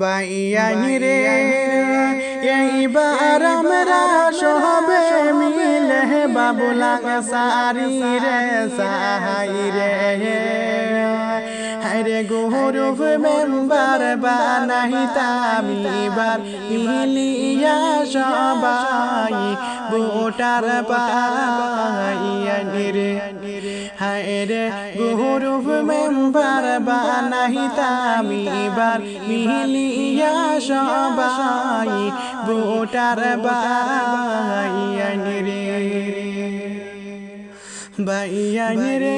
বাইয়ানি রে এইবার আমরা সবে মিলে বাবুলা সারি রে সাহাই রে হায়রে গৌরব মেম্বার বানাইতাম এবার মিলিয়া সবাই ভোটার পাইয়ানি রে হায়রে গৌরব মেম্বার বানাইতাম এবার মিলিয়া সবাই ভোটার পাইয়ানি রে বাইয়ানি রে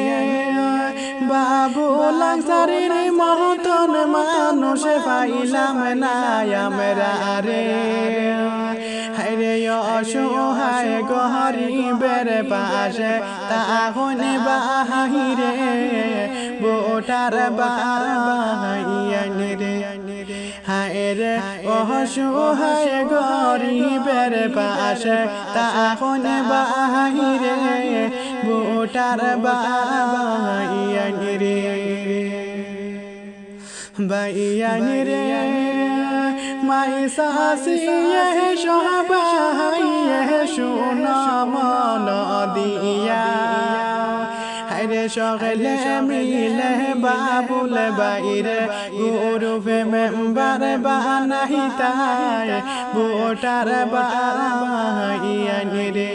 বাবুলা সারির মতন মানুষ পাইলাম না আমরা রে হায়রে অসহায় গরিবের পাশে তখন বাহিরে ভোটার বাইয়ানি রে হায়রে অসহায় গরিবের পাশে তখন বাহিরে ভোটার বাইয়ানি রে বাইয়ানি রে মাই সাসিয়ে সবাই শোনা মন দিয়া হায়রে সকলে মিলে বাবুল বাইরে গৌরব মেম্বার বানাইতাই ভোটার বাইয়ানি রে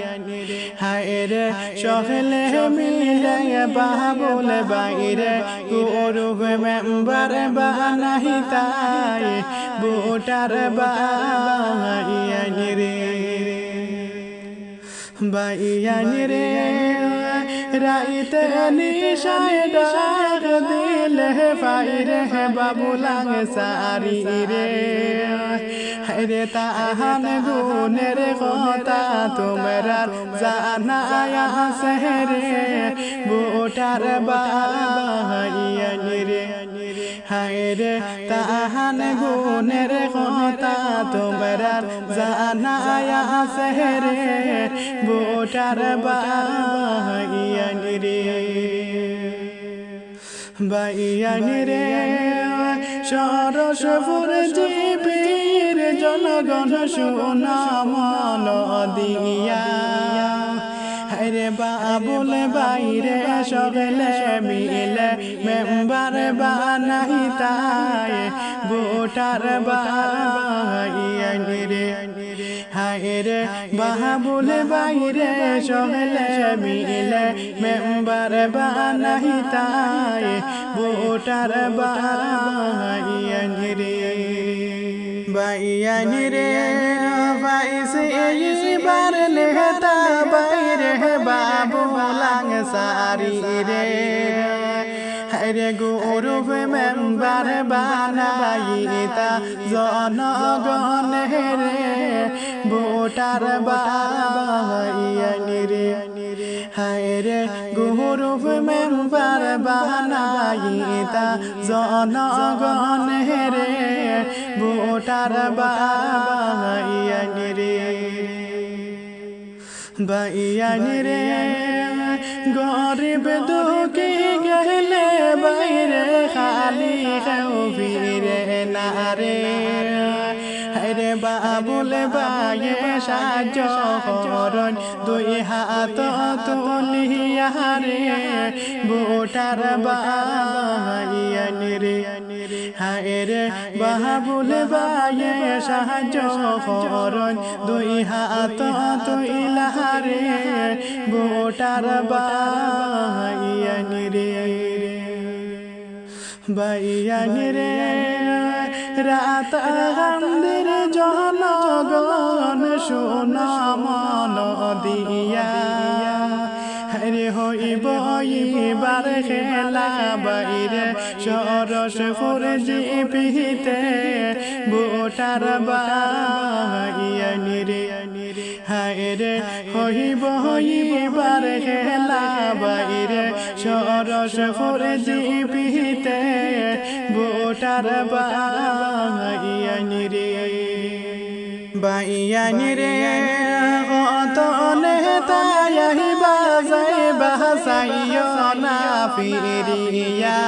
হায়রে সকলে মিলে বাবুল বাইরে গৌরব মেম্বার বানাইতাই ভোটার বাইয়ানি রে বাইয়ানি রে রাইতে নিশায় ডাক দিলে ফাইরে বাবুলা সারি রে হায়রে তাহান গুণের কথা তোমরা জানায়া সেরে ভোটার বাইয়ানি রে হায়রে তাহান গুণের কথা তোমরা জানায়া সেরে ভোটার বাইয়ানি রে বাইয়ানি রে সরসপুর জীবের জনগণ শোনা মন দিয়া হায়রে বাবুল বাইরে সকলে মিলে মেম্বার বানাইতাই ভোটার বাইয়ানি রে হায়রে বাবুল বাইরে সকলে মিলে মেম্বার বানাইতাই ভোটার বাইয়ানি রে বাইয়ানি রে পাইছে এইবার নেতা বাইরে বাবুলা সারি রে হায়রে গৌরব মেম্বার বানাইতা জনগণ রে ভোটার বাইয়ানি রে হায়রে গৌরব মেম্বার বানাইতা জনগণ রে ভোটার বাইয়ানি রে বাইয়ানি রে গরিব দুঃখী গেলে বাইরে খালি কেউ ফিরে না রে হায়রে বাবুল বাইয়ে সাহায্য করন দুই হাত তুলিয়া রে ভোটার বাইয়ানি রে হায়রে বাবুল বাইয়ে সাহায্য করন দুই হাত তুলিয়া রে ভোটার বাইয়ানি রে বাইয়ানি রে রাত গন্ধের জনগণ শোনা মন দিয়া হায়রে হইব এবার খেলা বাইরে সরসপুর জিপিতে ভোটার বাইয়ানি রে হায়রে হইব এবার খেলা বাইরে সরসপুর জিপিতে ভোটার বাইয়ানি রে বাইয়ানি রে কত নেতা বাজাই বাসাইও না ফিরিয়া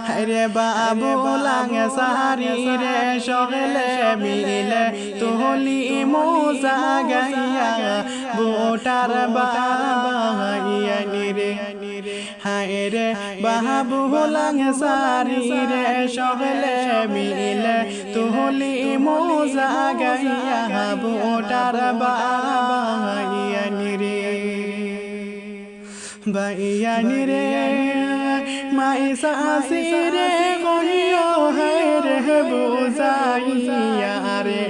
হায়রে বাবুলাং সারি রে সকলে মিলে তুলি মোজা গাইয়া বোটার বাবাইয়া নিরে হায় রে বাবুলাং সারি রে সকলে মিলে তুলি মোজা গাইয়া বোটার বাবাইয়া নিরে বাইয়া নিরে মাই সাসিরে কহিও রে বুঝাইয়া রে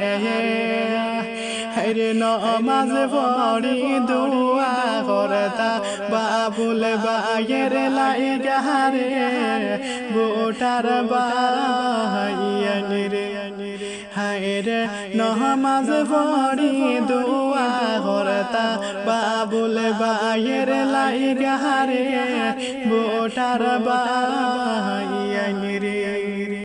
রে নমাজ পড়ি দুয়া করতা বাবুল বায়ের লাইগা রে বোটার বাহাইয়া নিরে হায় রে নমাজ পড়ি দুয়া করতা বাবুল বায়ের লাইগা রে বোটার বাহাইয়া নিরে